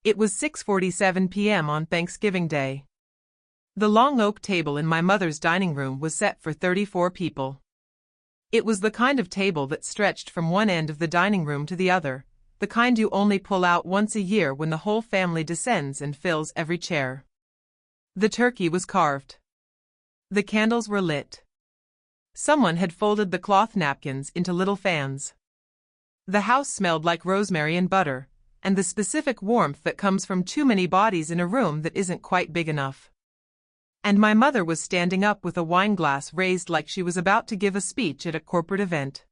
It was 6:47 p.m. on Thanksgiving Day. The long oak table in my mother's dining room was set for 34 people. It was the kind of table that stretched from one end of the dining room to the other, the kind you only pull out once a year when the whole family descends and fills every chair. The turkey was carved. The candles were lit. Someone had folded the cloth napkins into little fans. The house smelled like rosemary and butter, and the specific warmth that comes from too many bodies in a room that isn't quite big enough. And my mother was standing up with a wine glass raised like she was about to give a speech at a corporate event.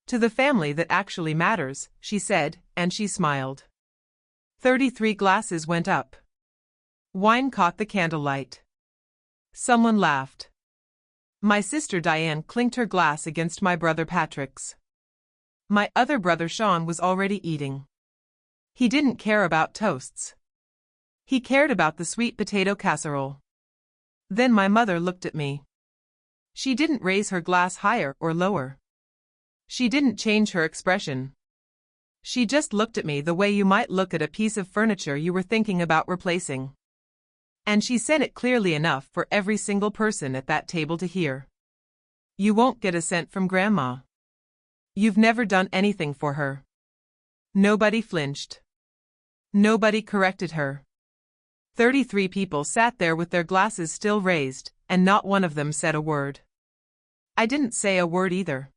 "To the family that actually matters," she said, and she smiled. 33 glasses went up. Wine caught the candlelight. Someone laughed. My sister Diane clinked her glass against my brother Patrick's. My other brother Sean was already eating. He didn't care about toasts. He cared about the sweet potato casserole. Then my mother looked at me. She didn't raise her glass higher or lower. She didn't change her expression. She just looked at me the way you might look at a piece of furniture you were thinking about replacing. And she said it clearly enough for every single person at that table to hear. "You won't get a cent from Grandma. You've never done anything for her." Nobody flinched. Nobody corrected her. 33 people sat there with their glasses still raised, and not one of them said a word. I didn't say a word either.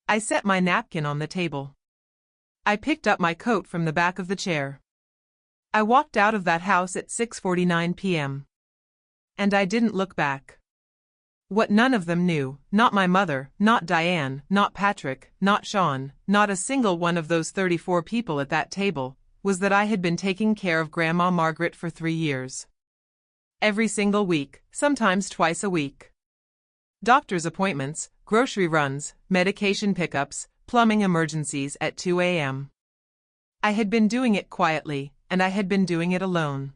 I set my napkin on the table. I picked up my coat from the back of the chair. I walked out of that house at 6:49 p.m. And I didn't look back. What none of them knew, not my mother, not Diane, not Patrick, not Sean, not a single one of those 34 people at that table, was that I had been taking care of Grandma Margaret for 3 years. Every single week, sometimes twice a week. Doctor's appointments, grocery runs, medication pickups, plumbing emergencies at 2 a.m. I had been doing it quietly, and I had been doing it alone.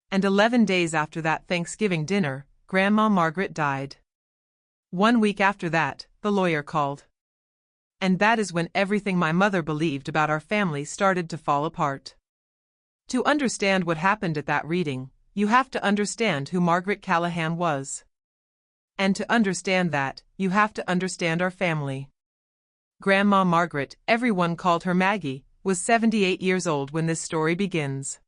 And 11 days after that Thanksgiving dinner, Grandma Margaret died. 1 week after that, the lawyer called. And that is when everything my mother believed about our family started to fall apart. To understand what happened at that reading, you have to understand who Margaret Callahan was. And to understand that, you have to understand our family. Grandma Margaret, everyone called her Maggie, was 78 years old when this story begins.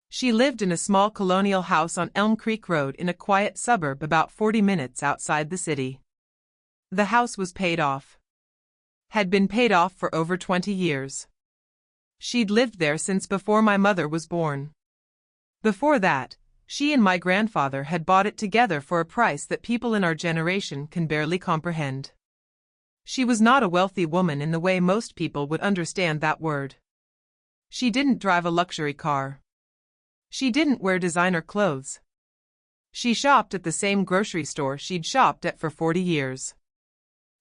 She lived in a small colonial house on Elm Creek Road in a quiet suburb about 40 minutes outside the city. The house was paid off. Had been paid off for over 20 years. She'd lived there since before my mother was born. Before that, she and my grandfather had bought it together for a price that people in our generation can barely comprehend. She was not a wealthy woman in the way most people would understand that word. She didn't drive a luxury car. She didn't wear designer clothes. She shopped at the same grocery store she'd shopped at for 40 years.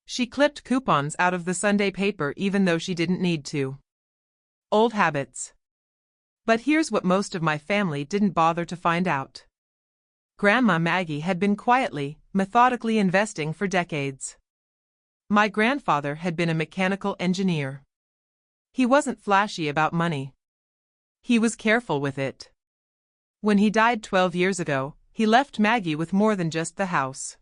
She clipped coupons out of the Sunday paper even though she didn't need to. Old habits. But here's what most of my family didn't bother to find out. Grandma Maggie had been quietly, methodically investing for decades. My grandfather had been a mechanical engineer. He wasn't flashy about money. He was careful with it. When he died 12 years ago, he left Maggie with more than just the house.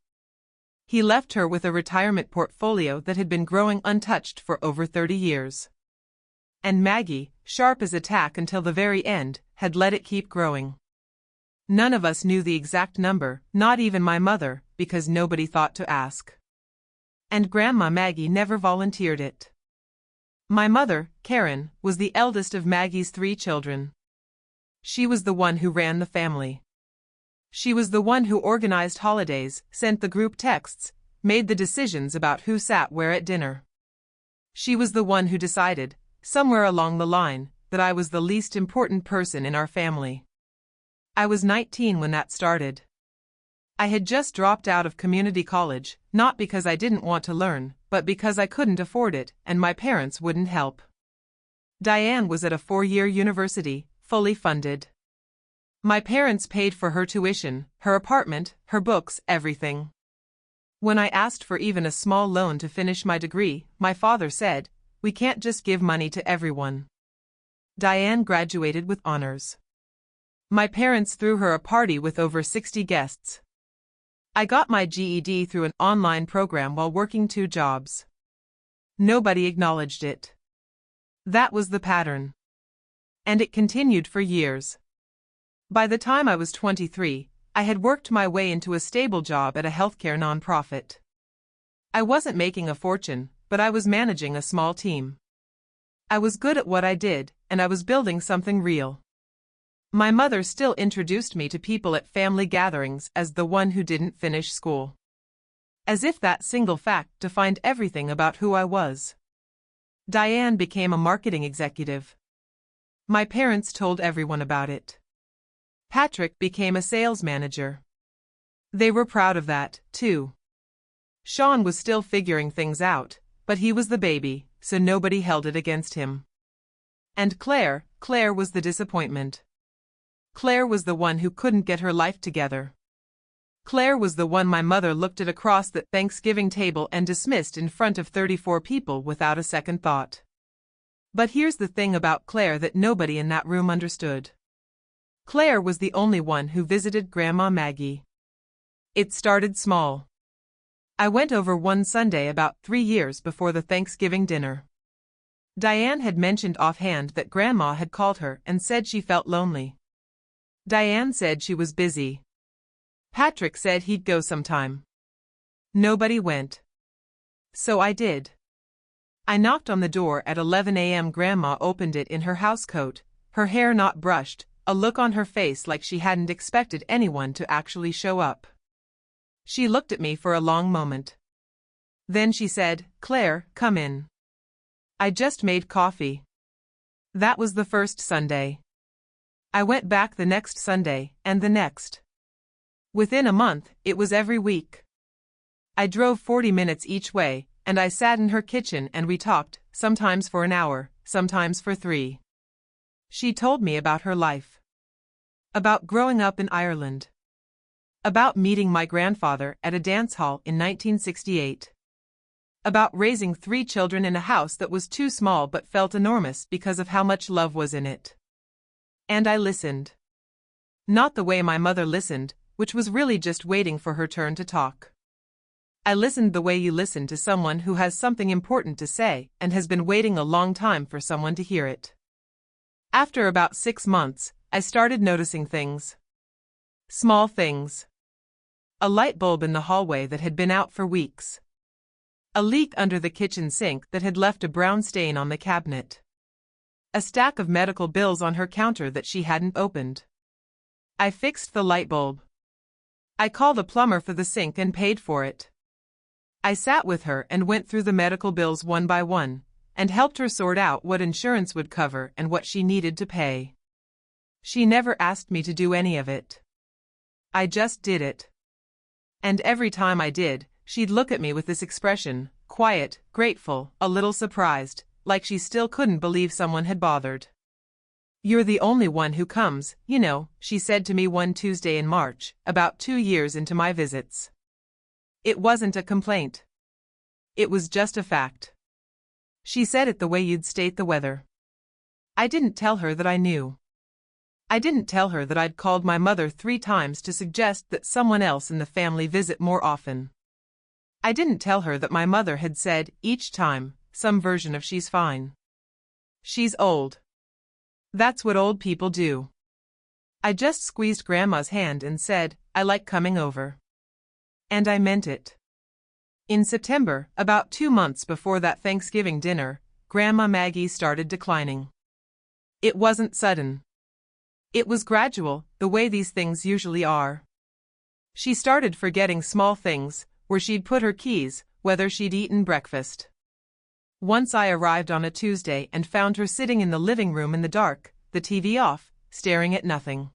He left her with a retirement portfolio that had been growing untouched for over 30 years. And Maggie, sharp as a tack until the very end, had let it keep growing. None of us knew the exact number, not even my mother, because nobody thought to ask. And Grandma Maggie never volunteered it. My mother, Karen, was the eldest of Maggie's 3 children. She was the one who ran the family. She was the one who organized holidays, sent the group texts, made the decisions about who sat where at dinner. She was the one who decided, somewhere along the line, that I was the least important person in our family. I was 19 when that started. I had just dropped out of community college, not because I didn't want to learn, but because I couldn't afford it, and my parents wouldn't help. Diane was at a 4-year university, fully funded. My parents paid for her tuition, her apartment, her books, everything. When I asked for even a small loan to finish my degree, my father said, "We can't just give money to everyone. Diane graduated with honors. My parents threw her a party with over 60 guests. I got my GED through an online program while working 2 jobs. Nobody acknowledged it. That was the pattern. And it continued for years. By the time I was 23, I had worked my way into a stable job at a healthcare nonprofit. I wasn't making a fortune, but I was managing a small team. I was good at what I did, and I was building something real. My mother still introduced me to people at family gatherings as the one who didn't finish school. As if that single fact defined everything about who I was. Diane became a marketing executive. My parents told everyone about it. Patrick became a sales manager. They were proud of that, too. Sean was still figuring things out, but he was the baby, so nobody held it against him. And Claire was the disappointment. Claire was the one who couldn't get her life together. Claire was the one my mother looked at across that Thanksgiving table and dismissed in front of 34 people without a second thought. But here's the thing about Claire that nobody in that room understood. Claire was the only one who visited Grandma Maggie. It started small. I went over one Sunday about 3 years before the Thanksgiving dinner. Diane had mentioned offhand that Grandma had called her and said she felt lonely. Diane said she was busy. Patrick said he'd go sometime. Nobody went. So I did. I knocked on the door at 11 a.m. Grandma opened it in her housecoat, her hair not brushed, a look on her face like she hadn't expected anyone to actually show up. She looked at me for a long moment. Then she said, "Claire, come in. I just made coffee." That was the first Sunday. I went back the next Sunday, and the next. Within a month, it was every week. I drove 40 minutes each way, and I sat in her kitchen and we talked, sometimes for an hour, sometimes for 3. She told me about her life. About growing up in Ireland. About meeting my grandfather at a dance hall in 1968. About raising 3 children in a house that was too small but felt enormous because of how much love was in it. And I listened. Not the way my mother listened, which was really just waiting for her turn to talk. I listened the way you listen to someone who has something important to say and has been waiting a long time for someone to hear it. After about 6 months, I started noticing things. Small things. A light bulb in the hallway that had been out for weeks. A leak under the kitchen sink that had left a brown stain on the cabinet. A stack of medical bills on her counter that she hadn't opened. I fixed the light bulb. I called a plumber for the sink and paid for it. I sat with her and went through the medical bills one by one, and helped her sort out what insurance would cover and what she needed to pay. She never asked me to do any of it. I just did it. And every time I did, she'd look at me with this expression, quiet, grateful, a little surprised, like she still couldn't believe someone had bothered. "You're the only one who comes, you know," she said to me one Tuesday in March, about 2 years into my visits. It wasn't a complaint. It was just a fact. She said it the way you'd state the weather. I didn't tell her that I knew. I didn't tell her that I'd called my mother 3 times to suggest that someone else in the family visit more often. I didn't tell her that my mother had said, each time, some version of "she's fine. She's old. That's what old people do." I just squeezed Grandma's hand and said, "I like coming over." And I meant it. In September, about 2 months before that Thanksgiving dinner, Grandma Maggie started declining. It wasn't sudden. It was gradual, the way these things usually are. She started forgetting small things, where she'd put her keys, whether she'd eaten breakfast. Once I arrived on a Tuesday and found her sitting in the living room in the dark, the TV off, staring at nothing.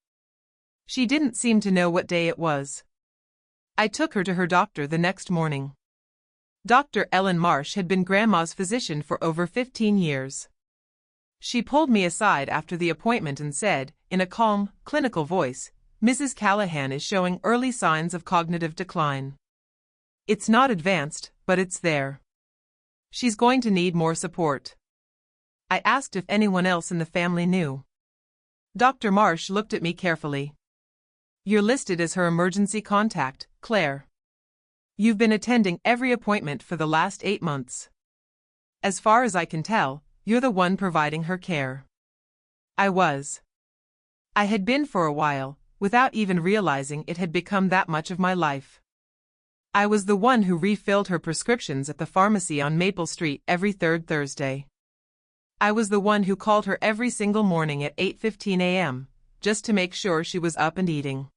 She didn't seem to know what day it was. I took her to her doctor the next morning. Dr. Ellen Marsh had been Grandma's physician for over 15 years. She pulled me aside after the appointment and said, in a calm, clinical voice, "Mrs. Callahan is showing early signs of cognitive decline. It's not advanced, but it's there. She's going to need more support." I asked if anyone else in the family knew. Dr. Marsh looked at me carefully. You're listed as her emergency contact, Claire. You've been attending every appointment for the last 8 months. As far as I can tell, you're the one providing her care. I was. I had been for a while, without even realizing it had become that much of my life. I was the one who refilled her prescriptions at the pharmacy on Maple Street every third Thursday. I was the one who called her every single morning at 8:15 a.m., just to make sure she was up and eating.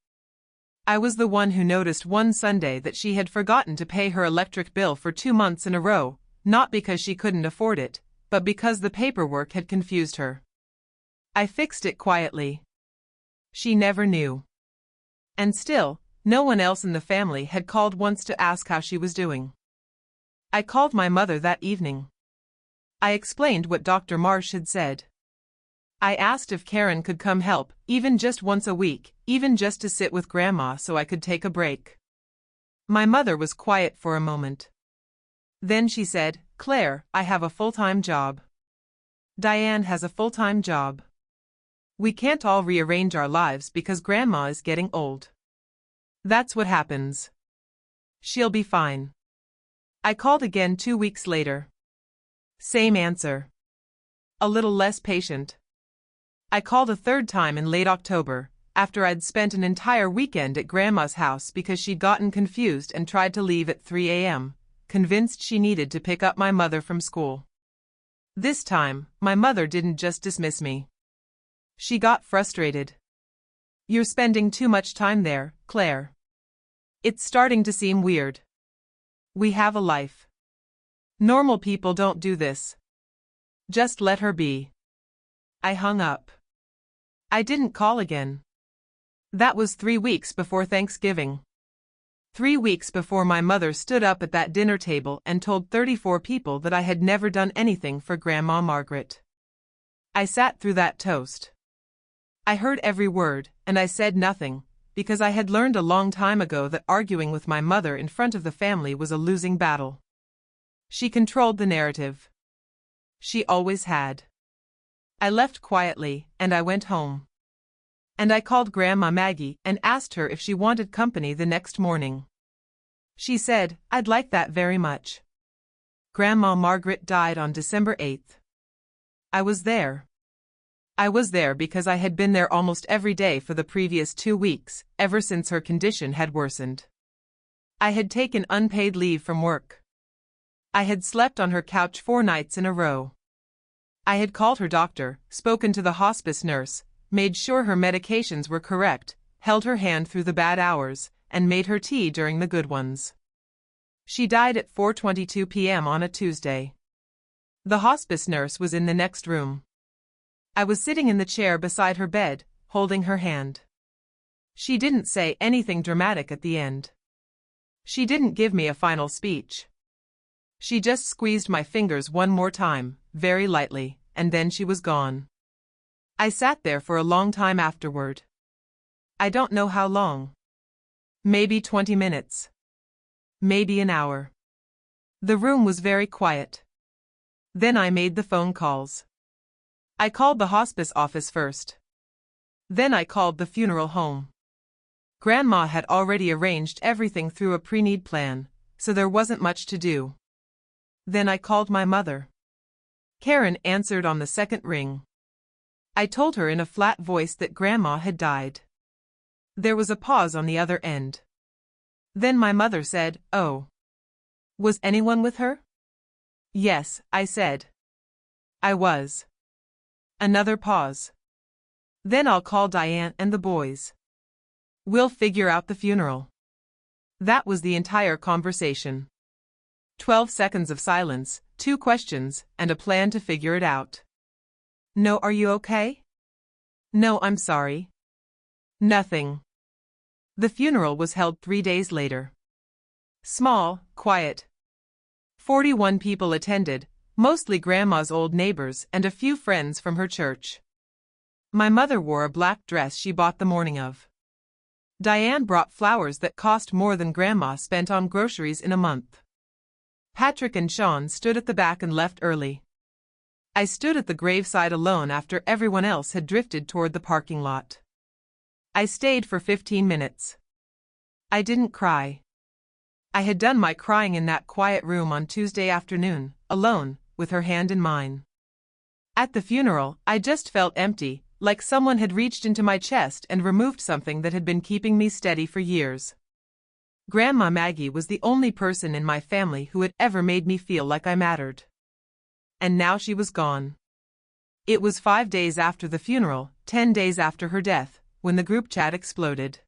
I was the one who noticed one Sunday that she had forgotten to pay her electric bill for 2 months in a row, not because she couldn't afford it, but because the paperwork had confused her. I fixed it quietly. She never knew. And still, no one else in the family had called once to ask how she was doing. I called my mother that evening. I explained what Dr. Marsh had said. I asked if Karen could come help, even just once a week, even just to sit with Grandma so I could take a break. My mother was quiet for a moment. Then she said, "Claire, I have a full-time job. Diane has a full-time job. We can't all rearrange our lives because Grandma is getting old. That's what happens. She'll be fine." I called again 2 weeks later. Same answer. A little less patient. I called a third time in late October, after I'd spent an entire weekend at Grandma's house because she'd gotten confused and tried to leave at 3 a.m., convinced she needed to pick up my mother from school. This time, my mother didn't just dismiss me. She got frustrated. "You're spending too much time there, Claire. It's starting to seem weird. We have a life. Normal people don't do this. Just let her be." I hung up. I didn't call again. That was 3 weeks before Thanksgiving. 3 weeks before my mother stood up at that dinner table and told 34 people that I had never done anything for Grandma Margaret. I sat through that toast. I heard every word, and I said nothing, because I had learned a long time ago that arguing with my mother in front of the family was a losing battle. She controlled the narrative. She always had. I left quietly, and I went home. And I called Grandma Maggie and asked her if she wanted company the next morning. She said, "I'd like that very much." Grandma Margaret died on December 8th. I was there. I was there because I had been there almost every day for the previous 2 weeks, ever since her condition had worsened. I had taken unpaid leave from work. I had slept on her couch 4 nights in a row. I had called her doctor, spoken to the hospice nurse, made sure her medications were correct, held her hand through the bad hours, and made her tea during the good ones. She died at 4:22 p.m. on a Tuesday. The hospice nurse was in the next room. I was sitting in the chair beside her bed, holding her hand. She didn't say anything dramatic at the end. She didn't give me a final speech. She just squeezed my fingers one more time, very lightly, and then she was gone. I sat there for a long time afterward. I don't know how long. Maybe 20 minutes. Maybe an hour. The room was very quiet. Then I made the phone calls. I called the hospice office first. Then I called the funeral home. Grandma had already arranged everything through a pre-need plan, so there wasn't much to do. Then I called my mother. Karen answered on the second ring. I told her in a flat voice that Grandma had died. There was a pause on the other end. Then my mother said, "Oh. Was anyone with her?" "Yes," I said. "I was." Another pause. "Then I'll call Diane and the boys. We'll figure out the funeral." That was the entire conversation. 12 seconds of silence, 2 questions, and a plan to figure it out. "No, are you okay?" "No, I'm sorry." Nothing. The funeral was held 3 days later. Small, quiet. 41 people attended, mostly Grandma's old neighbors and a few friends from her church. My mother wore a black dress she bought the morning of. Diane brought flowers that cost more than Grandma spent on groceries in a month. Patrick and Sean stood at the back and left early. I stood at the graveside alone after everyone else had drifted toward the parking lot. I stayed for 15 minutes. I didn't cry. I had done my crying in that quiet room on Tuesday afternoon, alone, with her hand in mine. At the funeral, I just felt empty, like someone had reached into my chest and removed something that had been keeping me steady for years. Grandma Maggie was the only person in my family who had ever made me feel like I mattered. And now she was gone. It was 5 days after the funeral, 10 days after her death, when the group chat exploded.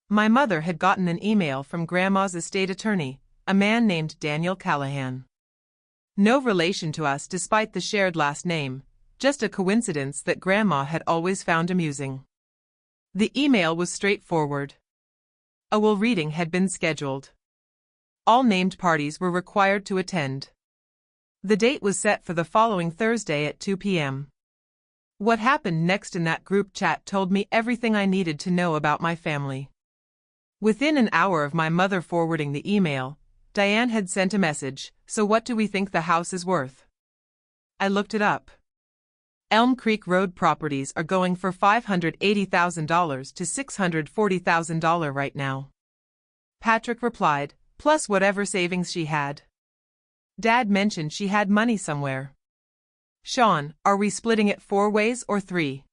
My mother had gotten an email from Grandma's estate attorney, a man named Daniel Callahan. No relation to us despite the shared last name, just a coincidence that Grandma had always found amusing. The email was straightforward. A will reading had been scheduled. All named parties were required to attend. The date was set for the following Thursday at 2 p.m. What happened next in that group chat told me everything I needed to know about my family. Within an hour of my mother forwarding the email, Diane had sent a message, "So what do we think the house is worth?" I looked it up. Elm Creek Road properties are going for $580,000 to $640,000 right now. Patrick replied, plus whatever savings she had. Dad mentioned she had money somewhere. Sean, are we splitting it 4 ways or 3?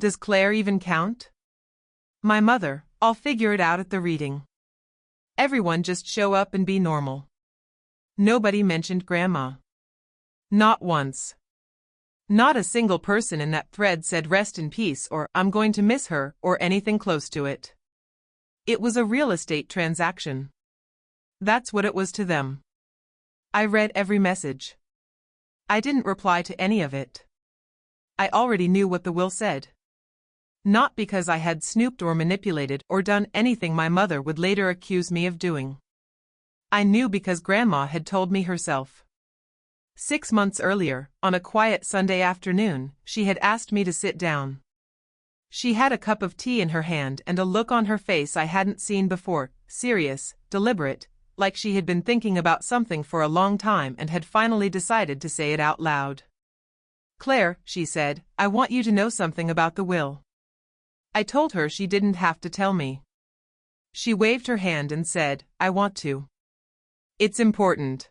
Does Claire even count? My mother, I'll figure it out at the reading. Everyone just show up and be normal. Nobody mentioned Grandma. Not once. Not a single person in that thread said rest in peace or I'm going to miss her or anything close to it. It was a real estate transaction. That's what it was to them. I read every message. I didn't reply to any of it. I already knew what the will said. Not because I had snooped or manipulated or done anything my mother would later accuse me of doing. I knew because Grandma had told me herself. 6 months earlier, on a quiet Sunday afternoon, she had asked me to sit down. She had a cup of tea in her hand and a look on her face I hadn't seen before, serious, deliberate, like she had been thinking about something for a long time and had finally decided to say it out loud. "Claire," she said, "I want you to know something about the will." I told her she didn't have to tell me. She waved her hand and said, "I want to. It's important."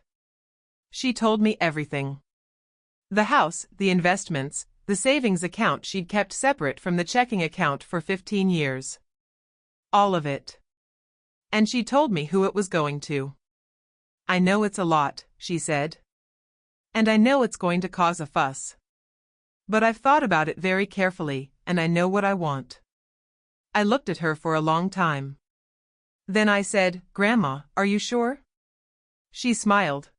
She told me everything. The house, the investments, the savings account she'd kept separate from the checking account for 15 years. All of it. And she told me who it was going to. "I know it's a lot," she said. "And I know it's going to cause a fuss. But I've thought about it very carefully, and I know what I want." I looked at her for a long time. Then I said, "Grandma, are you sure?" She smiled.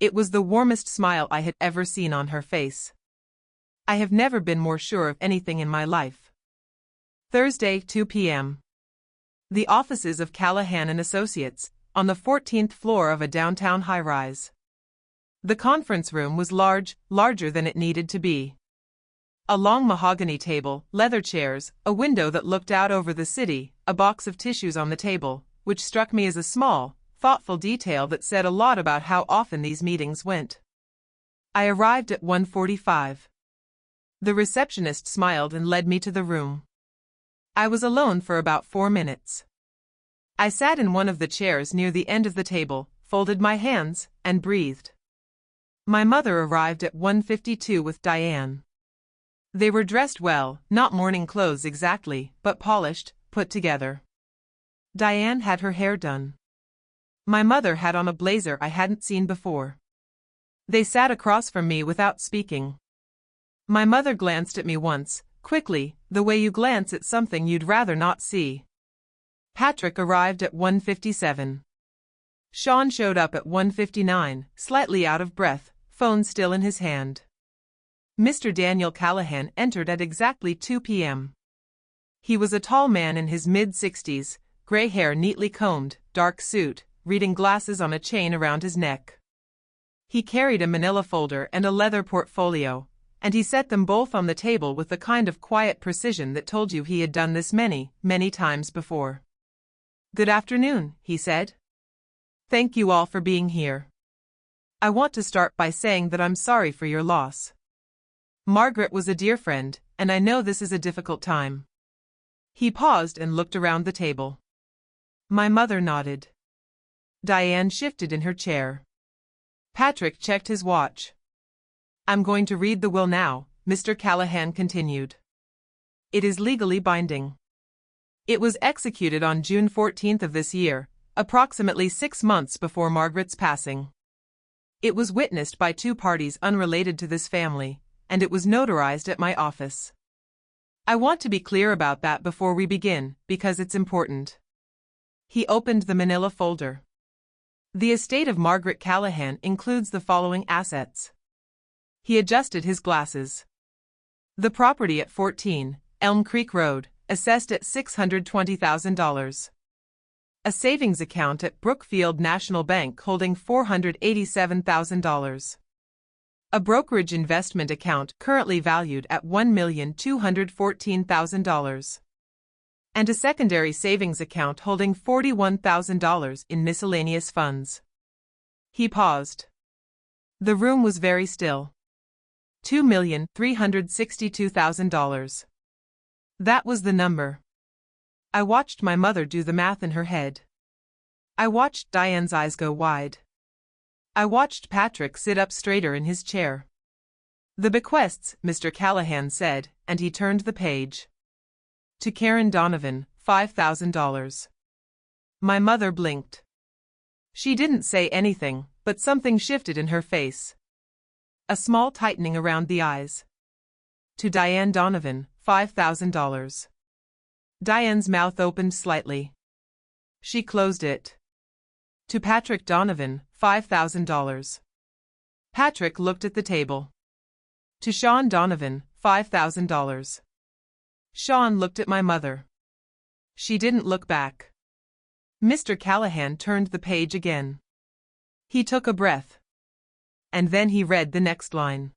It was the warmest smile I had ever seen on her face. I have never been more sure of anything in my life. Thursday, 2 p.m. The offices of Callahan and Associates, on the 14th floor of a downtown high-rise. The conference room was large, larger than it needed to be. A long mahogany table, leather chairs, a window that looked out over the city, a box of tissues on the table, which struck me as a small, thoughtful detail that said a lot about how often these meetings went. I arrived at 1:45. The receptionist smiled and led me to the room. I was alone for about 4 minutes. I sat in one of the chairs near the end of the table, folded my hands, and breathed. My mother arrived at 1:52 with Diane. They were dressed well, not morning clothes exactly, but polished, put together. Diane had her hair done. My mother had on a blazer I hadn't seen before. They sat across from me without speaking. My mother glanced at me once, quickly, the way you glance at something you'd rather not see. Patrick arrived at 1:57. Sean showed up at 1:59, slightly out of breath, phone still in his hand. Mr. Daniel Callahan entered at exactly 2 p.m. He was a tall man in his mid-60s, gray hair neatly combed, dark suit, reading glasses on a chain around his neck. He carried a manila folder and a leather portfolio, and he set them both on the table with the kind of quiet precision that told you he had done this many, many times before. "Good afternoon," he said. "Thank you all for being here. I want to start by saying that I'm sorry for your loss. Margaret was a dear friend, and I know this is a difficult time. He paused and looked around the table. My mother nodded. Diane shifted in her chair. Patrick checked his watch. I'm going to read the will now, Mr. Callahan continued. It is legally binding. It was executed on June 14th of this year, approximately 6 months before Margaret's passing. It was witnessed by 2 parties unrelated to this family, and it was notarized at my office. I want to be clear about that before we begin, because it's important. He opened the manila folder. The estate of Margaret Callahan includes the following assets. He adjusted his glasses. The property at 14 Elm Creek Road, assessed at $620,000. A savings account at Brookfield National Bank holding $487,000. A brokerage investment account currently valued at $1,214,000. And a secondary savings account holding $41,000 in miscellaneous funds. He paused. The room was very still. $2,362,000. That was the number. I watched my mother do the math in her head. I watched Diane's eyes go wide. I watched Patrick sit up straighter in his chair. The bequests, Mr. Callahan said, and he turned the page. To Karen Donovan, $5,000. My mother blinked. She didn't say anything, but something shifted in her face. A small tightening around the eyes. To Diane Donovan, $5,000. Diane's mouth opened slightly. She closed it. To Patrick Donovan, $5,000. Patrick looked at the table. To Sean Donovan, $5,000. Sean looked at my mother. She didn't look back. Mr. Callahan turned the page again. He took a breath. And then he read the next line.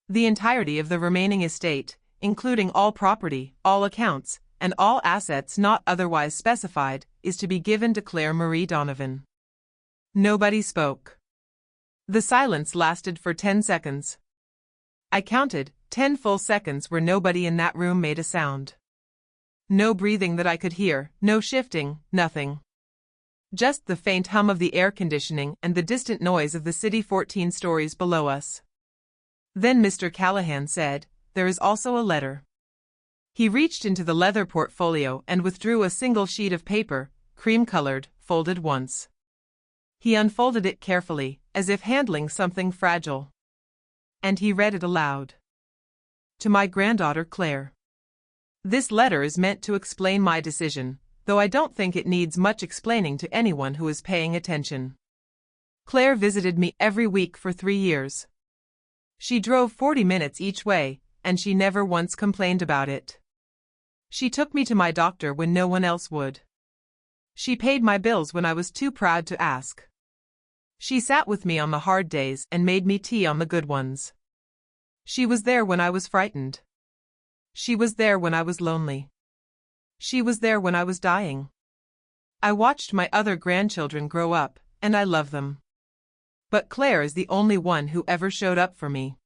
The entirety of the remaining estate, including all property, all accounts, and all assets not otherwise specified, is to be given to Claire Marie Donovan. Nobody spoke. The silence lasted for 10 seconds. I counted 10 full seconds where nobody in that room made a sound. No breathing that I could hear, no shifting, nothing. Just the faint hum of the air conditioning and the distant noise of the city 14 stories below us. Then Mr. Callahan said, "There is also a letter." He reached into the leather portfolio and withdrew a single sheet of paper, cream-colored, folded once. He unfolded it carefully, as if handling something fragile. And he read it aloud. To my granddaughter Claire. This letter is meant to explain my decision, though I don't think it needs much explaining to anyone who is paying attention. Claire visited me every week for 3 years. She drove 40 minutes each way, and she never once complained about it. She took me to my doctor when no one else would. She paid my bills when I was too proud to ask. She sat with me on the hard days and made me tea on the good ones. She was there when I was frightened. She was there when I was lonely. She was there when I was dying. I watched my other grandchildren grow up, and I love them. But Claire is the only one who ever showed up for me.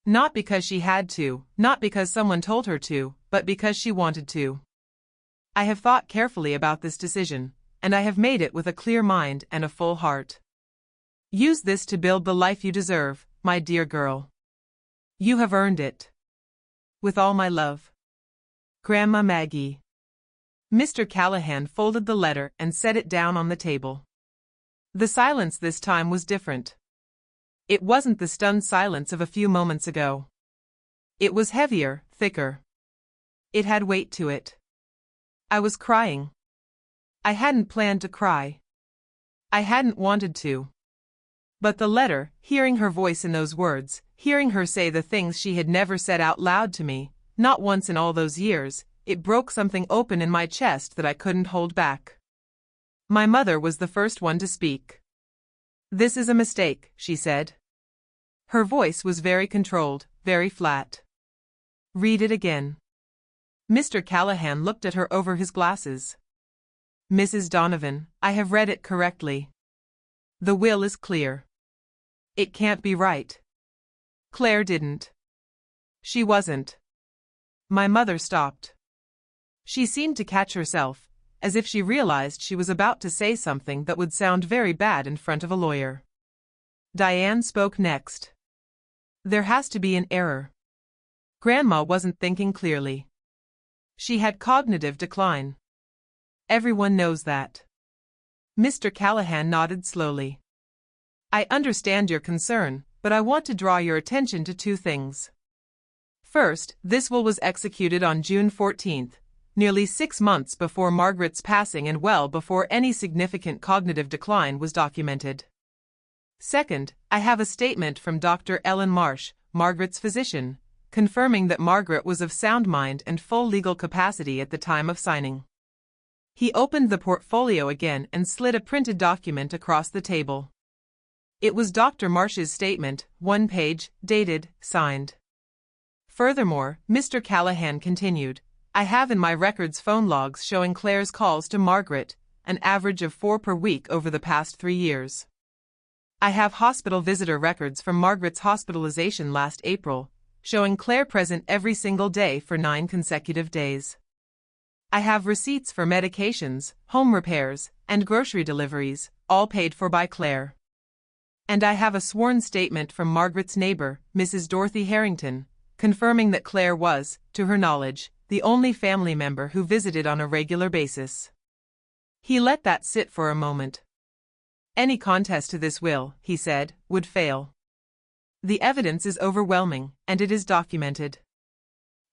Not because she had to, not because someone told her to, but because she wanted to. I have thought carefully about this decision, and I have made it with a clear mind and a full heart. Use this to build the life you deserve, my dear girl. You have earned it. With all my love. Grandma Maggie. Mr. Callahan folded the letter and set it down on the table. The silence this time was different. It wasn't the stunned silence of a few moments ago. It was heavier, thicker. It had weight to it. I was crying. I hadn't planned to cry. I hadn't wanted to. But the letter, hearing her voice in those words, hearing her say the things she had never said out loud to me, not once in all those years, it broke something open in my chest that I couldn't hold back. My mother was the first one to speak. "This is a mistake," she said. Her voice was very controlled, very flat. "Read it again." Mr. Callahan looked at her over his glasses. "Mrs. Donovan, I have read it correctly. The will is clear. It can't be right. Claire didn't. She wasn't. My mother stopped. She seemed to catch herself, as if she realized she was about to say something that would sound very bad in front of a lawyer. Diane spoke next. There has to be an error. Grandma wasn't thinking clearly. She had cognitive decline. Everyone knows that. Mr. Callahan nodded slowly. I understand your concern, but I want to draw your attention to two things. First, this will was executed on June 14th, nearly 6 months before Margaret's passing and well before any significant cognitive decline was documented. Second, I have a statement from Dr. Ellen Marsh, Margaret's physician, confirming that Margaret was of sound mind and full legal capacity at the time of signing. He opened the portfolio again and slid a printed document across the table. It was Dr. Marsh's statement, 1 page, dated, signed. Furthermore, Mr. Callahan continued, I have in my records phone logs showing Claire's calls to Margaret, an average of 4 per week over the past 3 years. I have hospital visitor records from Margaret's hospitalization last April, showing Claire present every single day for 9 consecutive days. I have receipts for medications, home repairs, and grocery deliveries, all paid for by Claire. And I have a sworn statement from Margaret's neighbor, Mrs. Dorothy Harrington, confirming that Claire was, to her knowledge, the only family member who visited on a regular basis. He let that sit for a moment. Any contest to this will, he said, would fail. The evidence is overwhelming, and it is documented.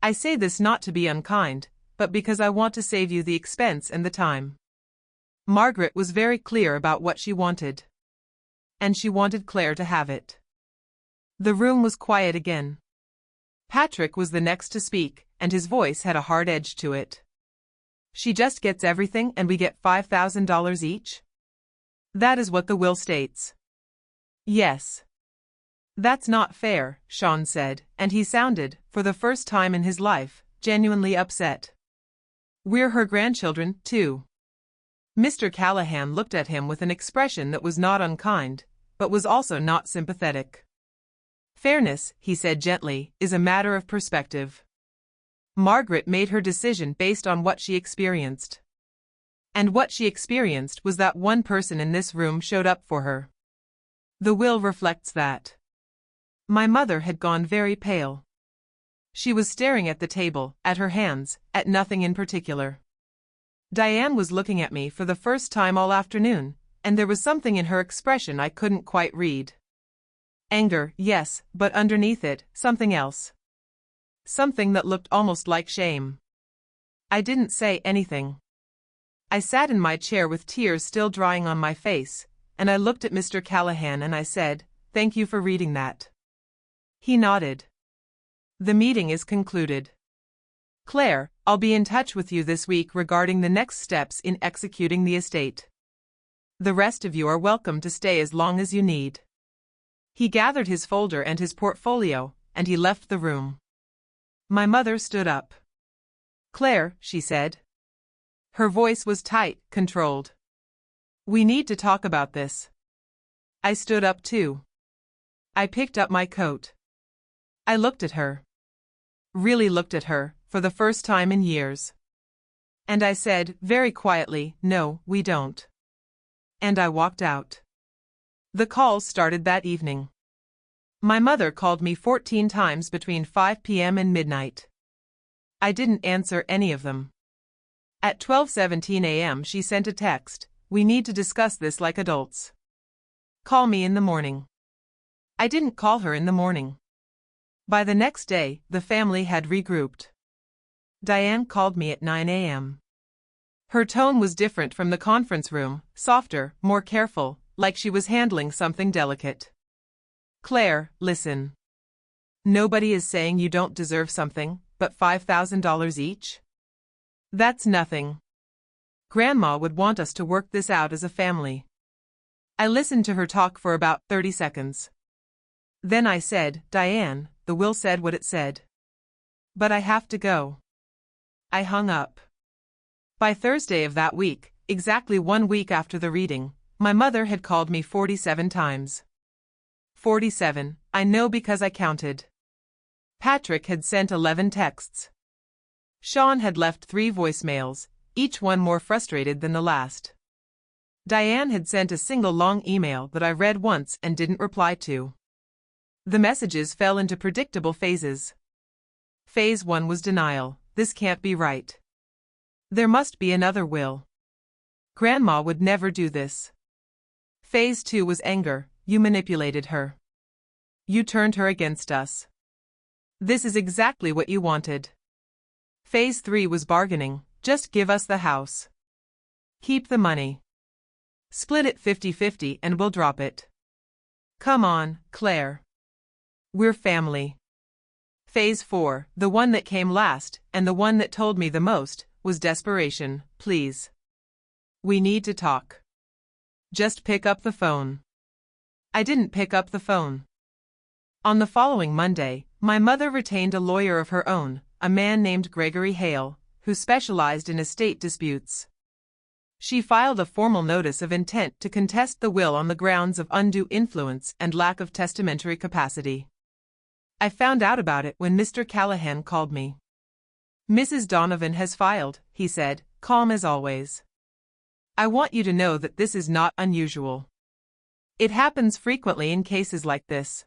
I say this not to be unkind, but because I want to save you the expense and the time. Margaret was very clear about what she wanted. And she wanted Claire to have it. The room was quiet again. Patrick was the next to speak, and his voice had a hard edge to it. She just gets everything and we get $5,000 each? That is what the will states. Yes. That's not fair, Sean said, and he sounded, for the first time in his life, genuinely upset. We're her grandchildren, too. Mr. Callahan looked at him with an expression that was not unkind, but was also not sympathetic. Fairness, he said gently, is a matter of perspective. Margaret made her decision based on what she experienced. And what she experienced was that one person in this room showed up for her. The will reflects that. My mother had gone very pale. She was staring at the table, at her hands, at nothing in particular. Diane was looking at me for the first time all afternoon, and there was something in her expression I couldn't quite read. Anger, yes, but underneath it, something else. Something that looked almost like shame. I didn't say anything. I sat in my chair with tears still drying on my face, and I looked at Mr. Callahan and I said, "Thank you for reading that." He nodded. The meeting is concluded. Claire, I'll be in touch with you this week regarding the next steps in executing the estate. The rest of you are welcome to stay as long as you need. He gathered his folder and his portfolio, and he left the room. My mother stood up. Claire, she said. Her voice was tight, controlled. We need to talk about this. I stood up too. I picked up my coat. I looked at her. Really looked at her, for the first time in years. And I said, very quietly, no, we don't. And I walked out. The calls started that evening. My mother called me 14 times between 5 p.m. and midnight. I didn't answer any of them. At 12:17 a.m. she sent a text, "We need to discuss this like adults. Call me in the morning." I didn't call her in the morning. By the next day, the family had regrouped. Diane called me at 9 a.m. Her tone was different from the conference room, softer, more careful, like she was handling something delicate. Claire, listen. Nobody is saying you don't deserve something, but $5,000 each? That's nothing. Grandma would want us to work this out as a family. I listened to her talk for about 30 seconds. Then I said, Diane, the will said what it said. But I have to go. I hung up. By Thursday of that week, exactly 1 week after the reading, my mother had called me 47 times. 47, I know because I counted. Patrick had sent 11 texts. Sean had left 3 voicemails, each one more frustrated than the last. Diane had sent a single long email that I read once and didn't reply to. The messages fell into predictable phases. Phase 1 was denial. This can't be right. There must be another will. Grandma would never do this. Phase 2 was anger. You manipulated her. You turned her against us. This is exactly what you wanted. Phase 3 was bargaining. Just give us the house. Keep the money. Split it 50-50 and we'll drop it. Come on, Claire. We're family. Phase 4, the one that came last, and the one that told me the most, was desperation. Please. We need to talk. Just pick up the phone. I didn't pick up the phone. On the following Monday, my mother retained a lawyer of her own, a man named Gregory Hale, who specialized in estate disputes. She filed a formal notice of intent to contest the will on the grounds of undue influence and lack of testamentary capacity. I found out about it when Mr. Callahan called me. Mrs. Donovan has filed, he said, calm as always. I want you to know that this is not unusual. It happens frequently in cases like this.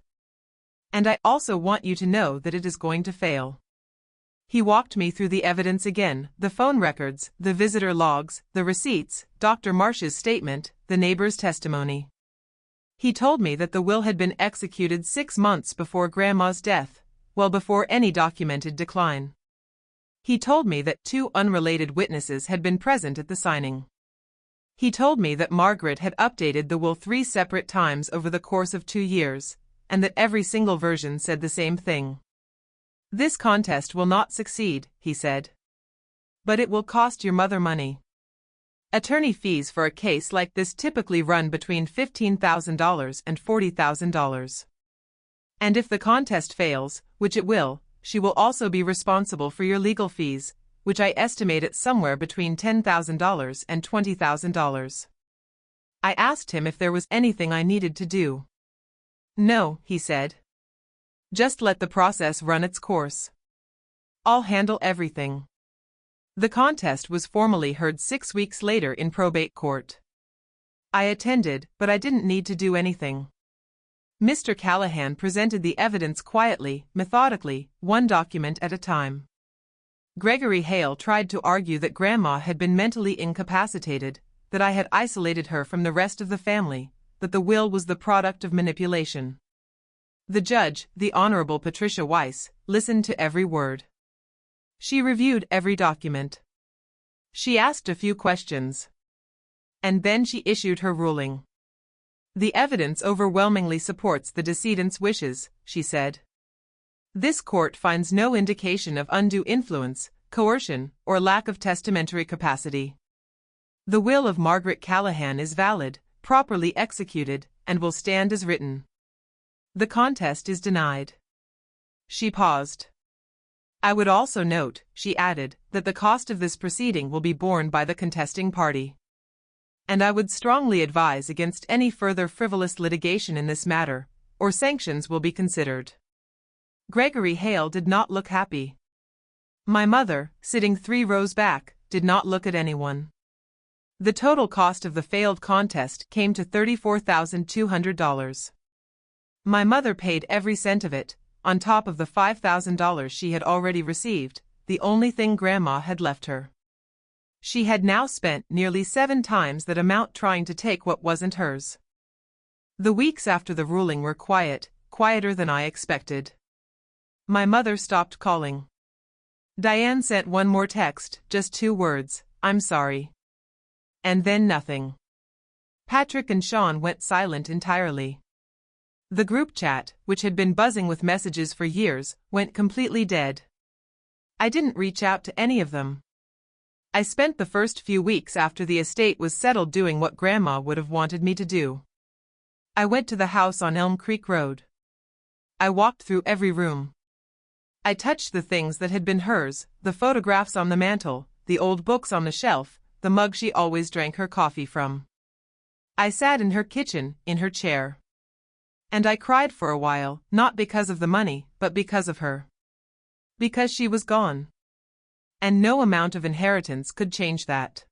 And I also want you to know that it is going to fail. He walked me through the evidence again, the phone records, the visitor logs, the receipts, Dr. Marsh's statement, the neighbor's testimony. He told me that the will had been executed 6 months before Grandma's death, well before any documented decline. He told me that 2 unrelated witnesses had been present at the signing. He told me that Margaret had updated the will 3 separate times over the course of 2 years, and that every single version said the same thing. This contest will not succeed, he said. But it will cost your mother money. Attorney fees for a case like this typically run between $15,000 and $40,000. And if the contest fails, which it will, she will also be responsible for your legal fees, which I estimate at somewhere between $10,000 and $20,000. I asked him if there was anything I needed to do. No, he said. Just let the process run its course. I'll handle everything. The contest was formally heard 6 weeks later in probate court. I attended, but I didn't need to do anything. Mr. Callahan presented the evidence quietly, methodically, one document at a time. Gregory Hale tried to argue that Grandma had been mentally incapacitated, that I had isolated her from the rest of the family, that the will was the product of manipulation. The judge, the Honorable Patricia Weiss, listened to every word. She reviewed every document. She asked a few questions. And then she issued her ruling. The evidence overwhelmingly supports the decedent's wishes, she said. This court finds no indication of undue influence, coercion, or lack of testamentary capacity. The will of Margaret Callahan is valid, properly executed, and will stand as written. The contest is denied. She paused. I would also note, she added, that the cost of this proceeding will be borne by the contesting party. And I would strongly advise against any further frivolous litigation in this matter, or sanctions will be considered. Gregory Hale did not look happy. My mother, sitting 3 rows back, did not look at anyone. The total cost of the failed contest came to $34,200. My mother paid every cent of it, on top of the $5,000 she had already received, the only thing Grandma had left her. She had now spent nearly 7 times that amount trying to take what wasn't hers. The weeks after the ruling were quiet, quieter than I expected. My mother stopped calling. Diane sent one more text, just 2 words, I'm sorry. And then nothing. Patrick and Sean went silent entirely. The group chat, which had been buzzing with messages for years, went completely dead. I didn't reach out to any of them. I spent the first few weeks after the estate was settled doing what Grandma would have wanted me to do. I went to the house on Elm Creek Road. I walked through every room. I touched the things that had been hers, the photographs on the mantel, the old books on the shelf, the mug she always drank her coffee from. I sat in her kitchen, in her chair. And I cried for a while, not because of the money, but because of her. Because she was gone. And no amount of inheritance could change that.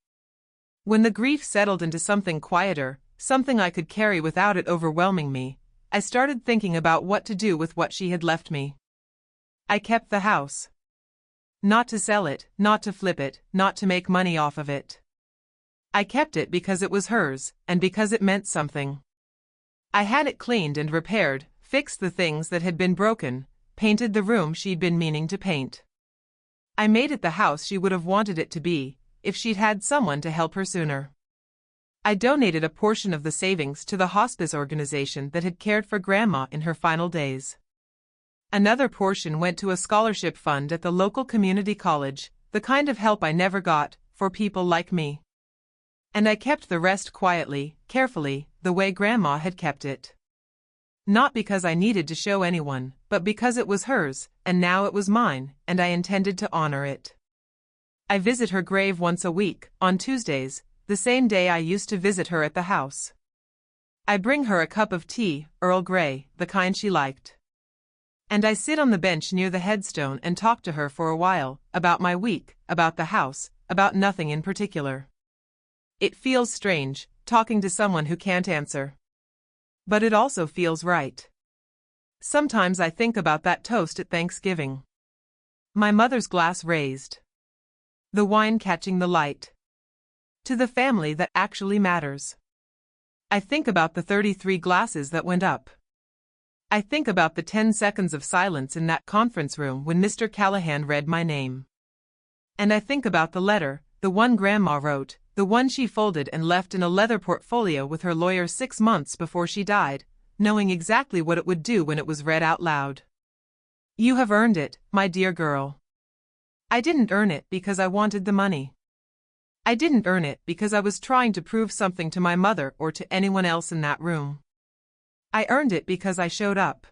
When the grief settled into something quieter, something I could carry without it overwhelming me, I started thinking about what to do with what she had left me. I kept the house. Not to sell it, not to flip it, not to make money off of it. I kept it because it was hers, and because it meant something. I had it cleaned and repaired, fixed the things that had been broken, painted the room she'd been meaning to paint. I made it the house she would have wanted it to be, if she'd had someone to help her sooner. I donated a portion of the savings to the hospice organization that had cared for Grandma in her final days. Another portion went to a scholarship fund at the local community college, the kind of help I never got, for people like me. And I kept the rest quietly, carefully, the way Grandma had kept it. Not because I needed to show anyone, but because it was hers, and now it was mine, and I intended to honor it. I visit her grave once a week, on Tuesdays, the same day I used to visit her at the house. I bring her a cup of tea, Earl Grey, the kind she liked. And I sit on the bench near the headstone and talk to her for a while, about my week, about the house, about nothing in particular. It feels strange, talking to someone who can't answer. But it also feels right. Sometimes I think about that toast at Thanksgiving. My mother's glass raised. The wine catching the light. To the family that actually matters. I think about the 33 glasses that went up. I think about the 10 seconds of silence in that conference room when Mr. Callahan read my name. And I think about the letter, the one Grandma wrote, the one she folded and left in a leather portfolio with her lawyer 6 months before she died, knowing exactly what it would do when it was read out loud. You have earned it, my dear girl. I didn't earn it because I wanted the money. I didn't earn it because I was trying to prove something to my mother or to anyone else in that room. I earned it because I showed up.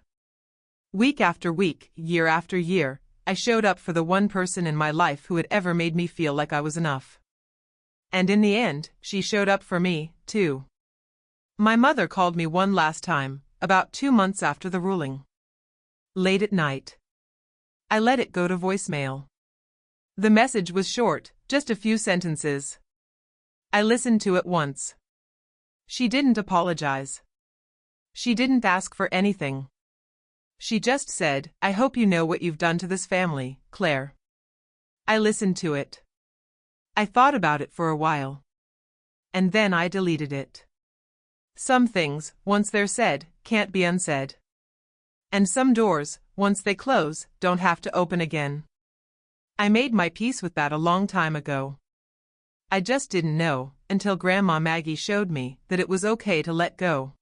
Week after week, year after year, I showed up for the one person in my life who had ever made me feel like I was enough. And in the end, she showed up for me, too. My mother called me one last time, about 2 months after the ruling. Late at night. I let it go to voicemail. The message was short, just a few sentences. I listened to it once. She didn't apologize. She didn't ask for anything. She just said, I hope you know what you've done to this family, Claire. I listened to it. I thought about it for a while. And then I deleted it. Some things, once they're said, can't be unsaid. And some doors, once they close, don't have to open again. I made my peace with that a long time ago. I just didn't know, until Grandma Maggie showed me, that it was okay to let go.